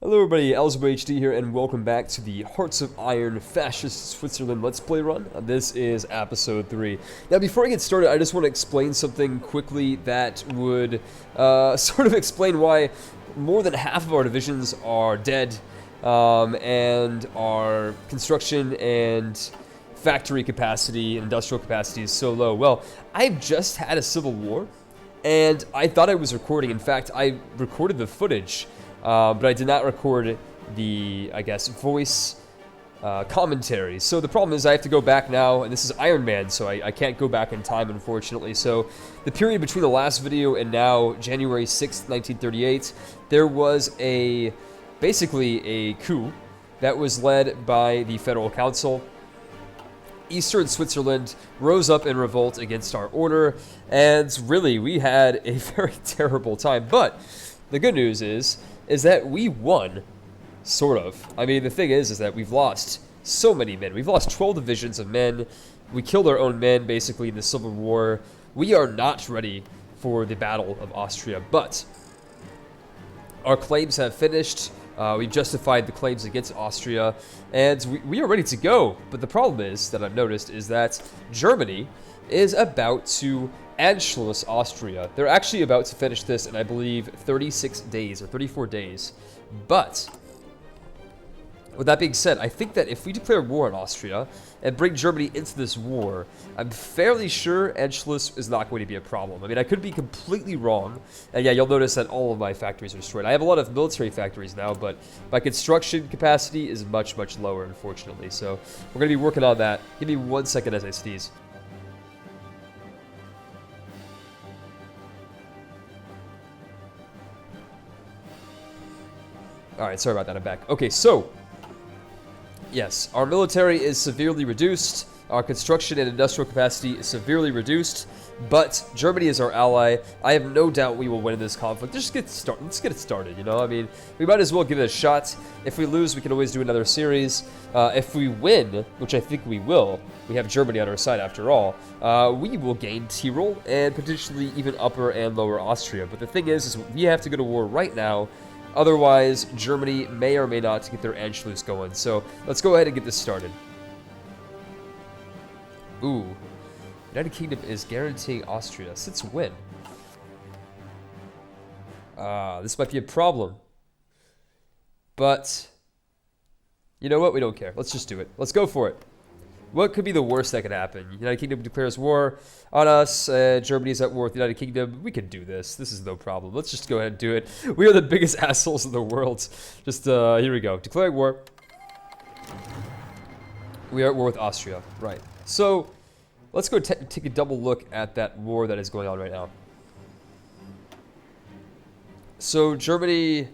Hello everybody, AlzaboHD here, and welcome back to the Hearts of Iron Fascist Switzerland Let's Play run. This is episode 3. Now before I get started, I just want to explain something quickly that would sort of explain why more than half of our divisions are dead, and our construction and factory capacity, industrial capacity is so low. Well, I've just had a civil war, and I thought I was recording. In fact, I recorded the footage. But I did not record the, I guess, voice commentary. So the problem is I have to go back now, and this is Iron Man, so I can't go back in time, unfortunately. So the period between the last video and now, January 6th, 1938, there was basically a coup that was led by the Federal Council. Eastern Switzerland rose up in revolt against our order, and really, we had a very terrible time. But the good news is that we won, sort of. I mean, the thing is that we've lost so many men. We've lost 12 divisions of men. We killed our own men, basically, in the Civil War. We are not ready for the Battle of Austria, but our claims have finished. We've justified the claims against Austria, and we are ready to go. But the problem is, that I've noticed, is that Germany is about to Anschluss Austria. They're actually about to finish this in, I believe, 36 days or 34 days. But with that being said, I think that if we declare war on Austria and bring Germany into this war, I'm fairly sure Anschluss is not going to be a problem. I mean, I could be completely wrong. And yeah, you'll notice that all of my factories are destroyed. I have a lot of military factories now, but my construction capacity is much, much lower, unfortunately. So we're going to be working on that. Give me 1 second as I sneeze. Alright, sorry about that, I'm back. Okay, so, yes, our military is severely reduced, our construction and industrial capacity is severely reduced, but Germany is our ally. I have no doubt we will win this conflict. Let's get it started, you know? I mean, we might as well give it a shot. If we lose, we can always do another series. If we win, which I think we will, we have Germany on our side after all, we will gain Tyrol and potentially even Upper and Lower Austria. But the thing is we have to go to war right now. Otherwise, Germany may or may not get their Anschluss going. So, let's go ahead and get this started. Ooh. United Kingdom is guaranteeing Austria. Since when? This might be a problem. But, you know what? We don't care. Let's just do it. Let's go for it. What could be the worst that could happen? United Kingdom declares war on us. Germany's at war with the United Kingdom. We can do this. This is no problem. Let's just go ahead and do it. We are the biggest assholes in the world. Just, here we go. Declaring war. We are at war with Austria. Right. So, let's go take a double look at that war that is going on right now. So, Germany...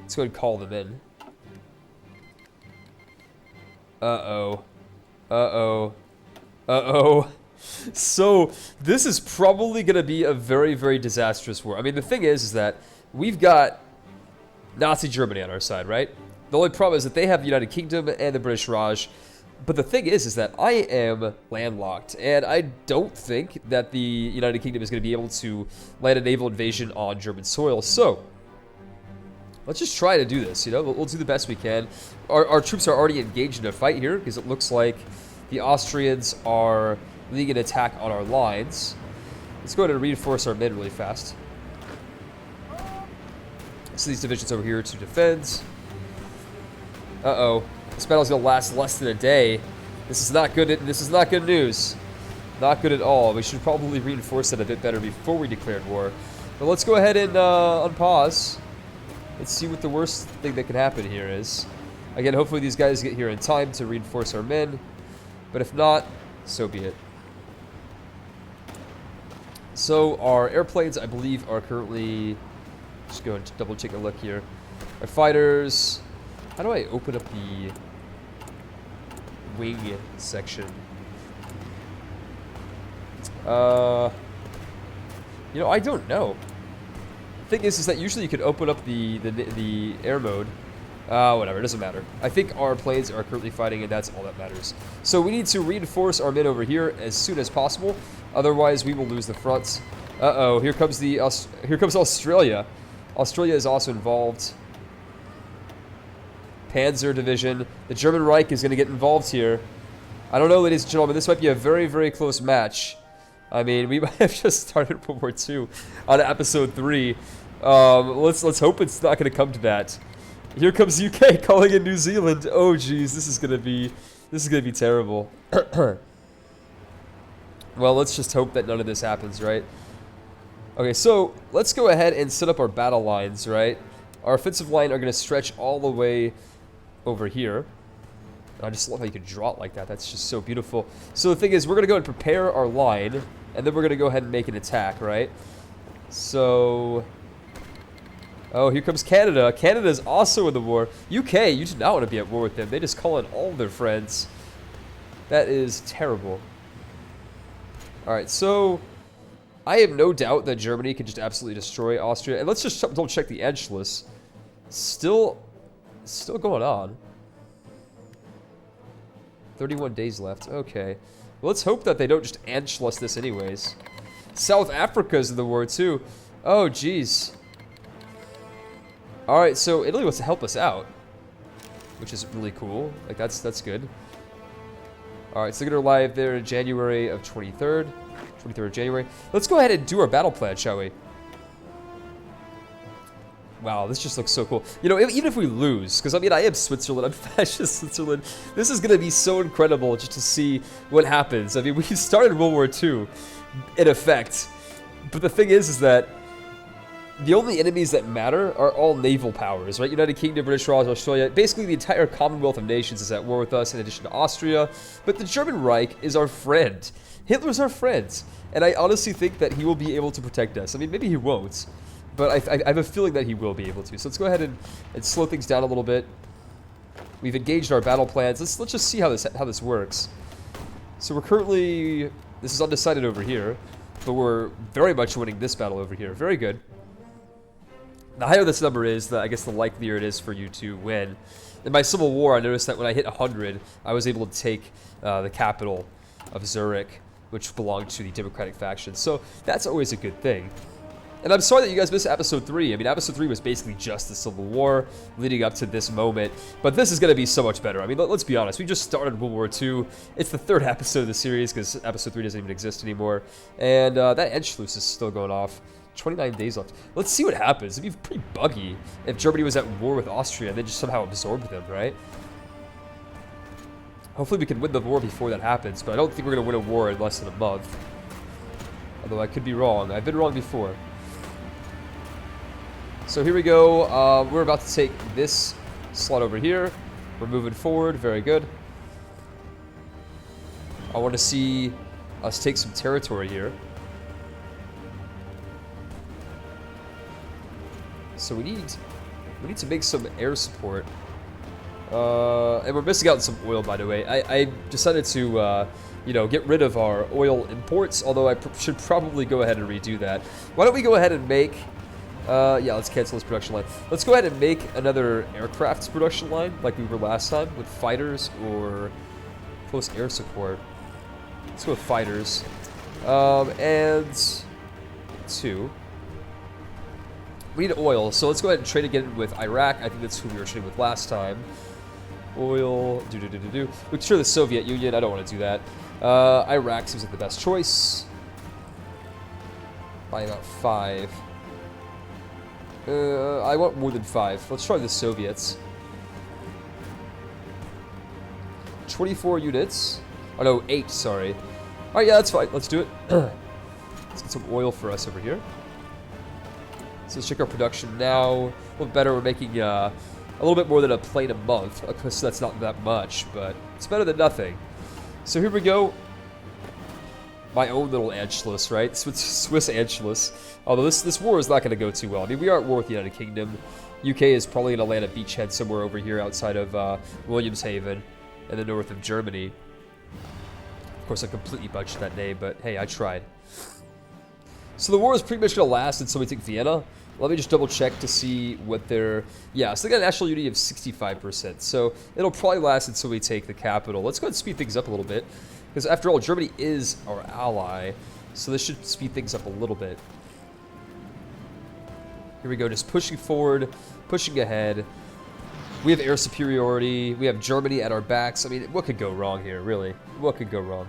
Let's go ahead and call them in. Uh-oh. Uh-oh. Uh-oh. So, this is probably going to be a very, very disastrous war. I mean, the thing is that we've got Nazi Germany on our side, right? The only problem is that they have the United Kingdom and the British Raj. But the thing is that I am landlocked, and I don't think that the United Kingdom is going to be able to land a naval invasion on German soil. So, let's just try to do this, you know? We'll do the best we can. Our troops are already engaged in a fight here, because it looks like the Austrians are leading an attack on our lines. Let's go ahead and reinforce our men really fast. So these divisions over here to defend. Uh-oh. This battle's going to last less than a day. This is not good. This is not good news. Not good at all. We should probably reinforce it a bit better before we declared war. But let's go ahead and unpause. Let's see what the worst thing that can happen here is. Again, hopefully these guys get here in time to reinforce our men. But if not, so be it. So our airplanes, I believe, are currently... Just go and double check a look here. Our fighters... How do I open up the wing section? You know, I don't know. The thing is that usually you could open up the air mode. Whatever, it doesn't matter. I think our planes are currently fighting, and that's all that matters. So we need to reinforce our men over here as soon as possible. Otherwise, we will lose the front. Uh-oh, here comes Australia. Australia is also involved. Panzer Division. The German Reich is going to get involved here. I don't know, ladies and gentlemen. This might be a very, very close match. I mean, we might have just started World War II on episode 3. Let's hope it's not going to come to that. Here comes UK calling in New Zealand. Oh, geez, this is going to be terrible. Well, let's just hope that none of this happens, right? Okay, so let's go ahead and set up our battle lines, right? Our offensive line are going to stretch all the way over here. I just love how you can draw it like that. That's just so beautiful. So the thing is, we're going to go and prepare our line, and then we're going to go ahead and make an attack, right? So... oh, here comes Canada. Canada is also in the war. UK, you do not want to be at war with them. They just call in all of their friends. That is terrible. Alright, so... I have no doubt that Germany can just absolutely destroy Austria. And let's just double check the Anschluss. Still going on. 31 days left. Okay. Well, let's hope that they don't just Anschluss this anyways. South Africa's in the war too. Oh, jeez. Alright, so Italy wants to help us out. Which is really cool. Like, that's good. Alright, so they're going to arrive there in January of 23rd of January. Let's go ahead and do our battle plan, shall we? Wow, this just looks so cool. You know, even if we lose, because I mean, I am Switzerland, I'm fascist Switzerland. This is going to be so incredible just to see what happens. I mean, we started World War II, in effect. But the thing is that the only enemies that matter are all naval powers, right? United Kingdom, British Raj, Australia. Basically, the entire Commonwealth of Nations is at war with us, in addition to Austria. But the German Reich is our friend. Hitler's our friend. And I honestly think that he will be able to protect us. I mean, maybe he won't. But I have a feeling that he will be able to. So let's go ahead and slow things down a little bit. We've engaged our battle plans. Let's just see how this works. So we're currently... this is undecided over here. But we're very much winning this battle over here. Very good. The higher this number is, I guess the likelier it is for you to win. In my Civil War, I noticed that when I hit 100, I was able to take the capital of Zurich, which belonged to the Democratic faction. So that's always a good thing. And I'm sorry that you guys missed episode 3. I mean, episode 3 was basically just the Civil War leading up to this moment. But this is going to be so much better. I mean, let's be honest. We just started World War II. It's the 3rd episode of the series because episode 3 doesn't even exist anymore. And that Anschluss is still going off. 29 days left. Let's see what happens. It'd be pretty buggy if Germany was at war with Austria and they just somehow absorbed them, right? Hopefully we can win the war before that happens, but I don't think we're going to win a war in less than a month. Although I could be wrong. I've been wrong before. So here we go. We're about to take this slot over here. We're moving forward. Very good. I want to see us take some territory here. So we need to make some air support. And we're missing out on some oil, by the way. I decided to, you know, get rid of our oil imports, although I should probably go ahead and redo that. Why don't we go ahead and make... yeah, let's cancel this production line. Let's go ahead and make another aircraft production line, like we were last time, with fighters or close air support. Let's go with fighters. And 2. We need oil, so let's go ahead and trade again with Iraq. I think that's who we were trading with last time. Oil, We can trade the Soviet Union. I don't want to do that. Iraq seems like the best choice. By about 5. I want more than 5. Let's try the Soviets. 24 units. Oh no, 8, sorry. Alright, yeah, that's fine. Let's do it. Let's get some oil for us over here. So let's check our production now. A little better. We're making a little bit more than a plane a month. Of course, that's not that much, but it's better than nothing. So here we go. My own little Anschluss, right? Swiss Anschluss. Although this war is not going to go too well. I mean, we are at war with the United Kingdom. UK is probably going to land a beachhead somewhere over here outside of Williamshaven in the north of Germany. Of course, I completely butchered that name, but hey, I tried. So the war is pretty much going to last until we take Vienna. Let me just double check to see what their... Yeah, so they got a national unity of 65%. So it'll probably last until we take the capital. Let's go ahead and speed things up a little bit. Because after all, Germany is our ally. So this should speed things up a little bit. Here we go, just pushing forward, pushing ahead. We have air superiority. We have Germany at our backs. I mean, what could go wrong here, really? What could go wrong?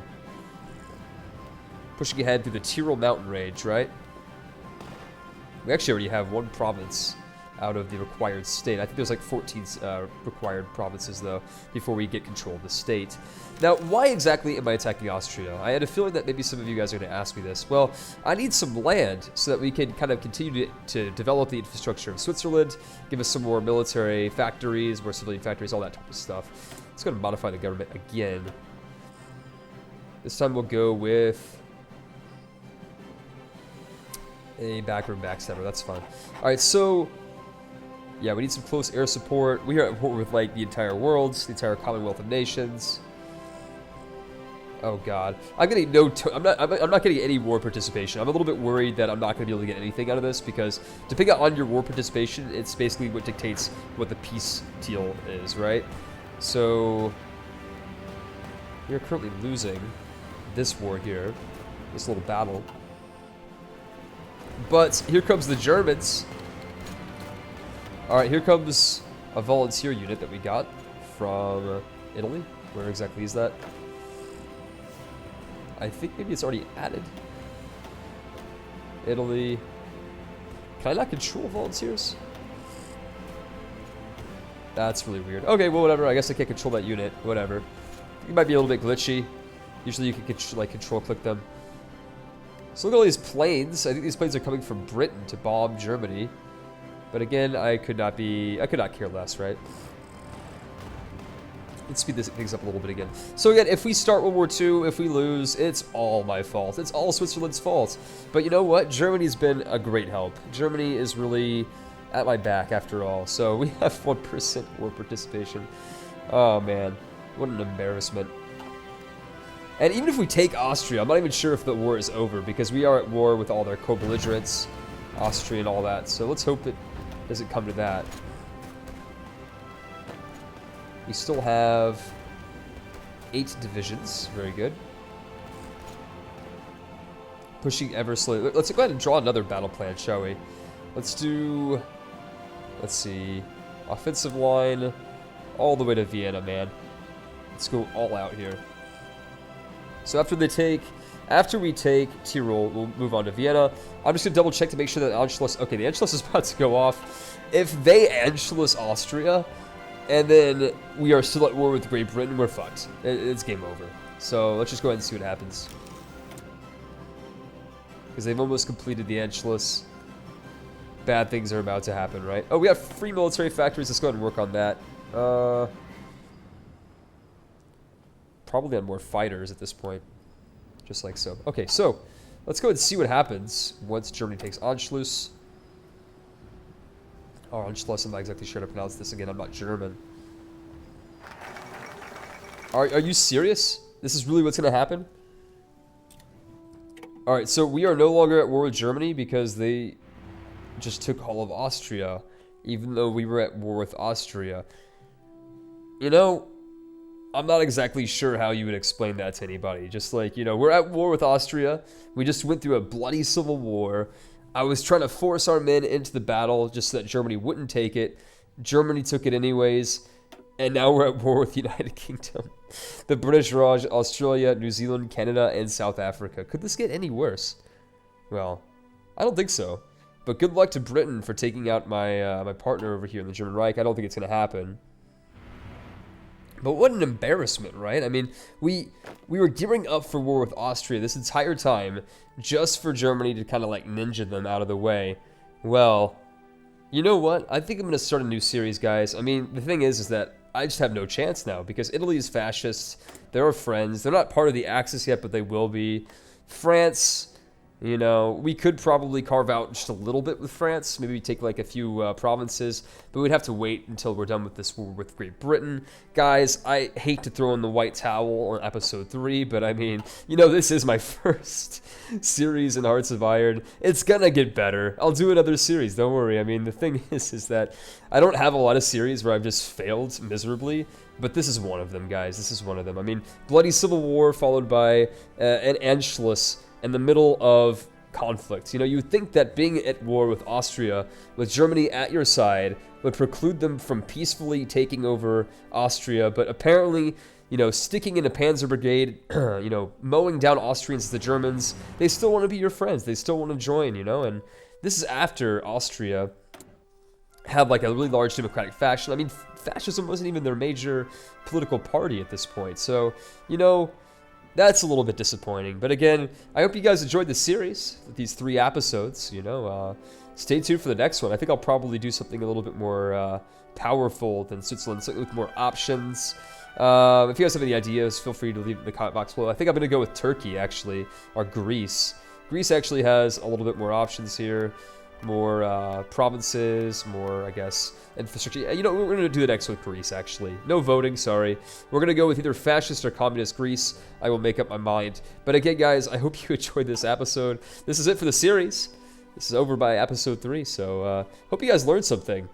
Pushing ahead through the Tyrol mountain range, right? We actually already have one province out of the required state. I think there's like 14 required provinces, though, before we get control of the state. Now, why exactly am I attacking Austria? I had a feeling that maybe some of you guys are going to ask me this. Well, I need some land so that we can kind of continue to develop the infrastructure of Switzerland, give us some more military factories, more civilian factories, all that type of stuff. Let's go and modify the government again. This time we'll go with a backroom backstabber. That's fine. All right, so yeah, we need some close air support. We are at war with like the entire world, the entire Commonwealth of Nations. Oh God, I'm getting I'm not getting any war participation. I'm a little bit worried that I'm not going to be able to get anything out of this because depending on your war participation, it's basically what dictates what the peace deal is, right? So we are currently losing this war here, this little battle. But here comes the Germans. Alright, here comes a volunteer unit that we got from Italy. Where exactly is that? I think maybe it's already added. Italy. Can I not control volunteers? That's really weird. Okay, well, whatever. I guess I can't control that unit. Whatever. It might be a little bit glitchy. Usually you can like control click them. So look at all these planes. I think these planes are coming from Britain to bomb Germany. But again, I could not care less, right? Let's speed things up a little bit again. So again, if we start World War II, if we lose, it's all my fault. It's all Switzerland's fault. But you know what? Germany's been a great help. Germany is really at my back after all. So we have 1% war participation. Oh man, what an embarrassment. And even if we take Austria, I'm not even sure if the war is over because we are at war with all their co-belligerents, Austria and all that. So let's hope it doesn't come to that. We still have 8 divisions. Very good. Pushing ever slowly. Let's go ahead and draw another battle plan, shall we? Let's do... Let's see. Offensive line all the way to Vienna, man. Let's go all out here. So after we take Tyrol, we'll move on to Vienna. I'm just going to double check to make sure that Anschluss... Okay, the Anschluss is about to go off. If they Anschluss Austria, and then we are still at war with Great Britain, we're fucked. It's game over. So let's just go ahead and see what happens. Because they've almost completed the Anschluss. Bad things are about to happen, right? Oh, we have free military factories. Let's go ahead and work on that. Probably on more fighters at this point. Just like so. Okay, so let's go and see what happens once Germany takes Anschluss. Or Anschluss, I'm not exactly sure how to pronounce this again. I'm not German. Are you serious? This is really what's going to happen? Alright, so we are no longer at war with Germany because they just took all of Austria, even though we were at war with Austria. You know, I'm not exactly sure how you would explain that to anybody. Just like, you know, we're at war with Austria. We just went through a bloody civil war. I was trying to force our men into the battle just so that Germany wouldn't take it. Germany took it anyways. And now we're at war with the United Kingdom, the British Raj, Australia, New Zealand, Canada, and South Africa. Could this get any worse? Well, I don't think so. But good luck to Britain for taking out my my partner over here in the German Reich. I don't think it's going to happen. But what an embarrassment, right? I mean, we were gearing up for war with Austria this entire time just for Germany to kind of like ninja them out of the way. Well, you know what? I think I'm going to start a new series, guys. I mean, the thing is that I just have no chance now because Italy is fascist. They're our friends. They're not part of the Axis yet, but they will be. France... You know, we could probably carve out just a little bit with France. Maybe take like a few provinces. But we'd have to wait until we're done with this war with Great Britain. Guys, I hate to throw in the white towel on episode 3. But I mean, you know, this is my first series in Hearts of Iron. It's gonna get better. I'll do another series, don't worry. I mean, the thing is that I don't have a lot of series where I've just failed miserably. But this is one of them, guys. This is one of them. I mean, bloody civil war followed by an Anschluss in the middle of conflict. You know, you would think that being at war with Austria, with Germany at your side, would preclude them from peacefully taking over Austria, but apparently, you know, sticking in a Panzer Brigade, you know, mowing down Austrians as the Germans, they still want to be your friends. They still want to join, you know, and this is after Austria had like a really large democratic faction. I mean, fascism wasn't even their major political party at this point. So, you know, that's a little bit disappointing. But again, I hope you guys enjoyed the series, these 3 episodes, you know. Stay tuned for the next one. I think I'll probably do something a little bit more powerful than Switzerland, something with more options. If you guys have any ideas, feel free to leave it in the comment box below. I think I'm going to go with Turkey, actually, or Greece. Greece actually has a little bit more options here. More provinces, more, I guess, infrastructure. You know, we're going to do the next with Greece, actually. No voting, sorry. We're going to go with either fascist or communist Greece. I will make up my mind. But again, guys, I hope you enjoyed this episode. This is it for the series. This is over by episode 3, so hope you guys learned something.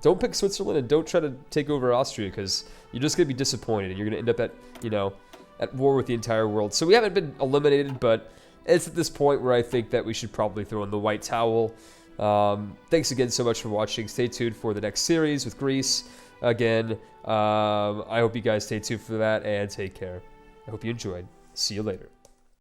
Don't pick Switzerland and don't try to take over Austria, because you're just going to be disappointed, and you're going to end up at, you know, at war with the entire world. So we haven't been eliminated, but it's at this point where I think that we should probably throw in the white towel. Thanks again so much for watching. Stay tuned for the next series with Greece. Again, I hope you guys stay tuned for that, and take care. I hope you enjoyed. See you later.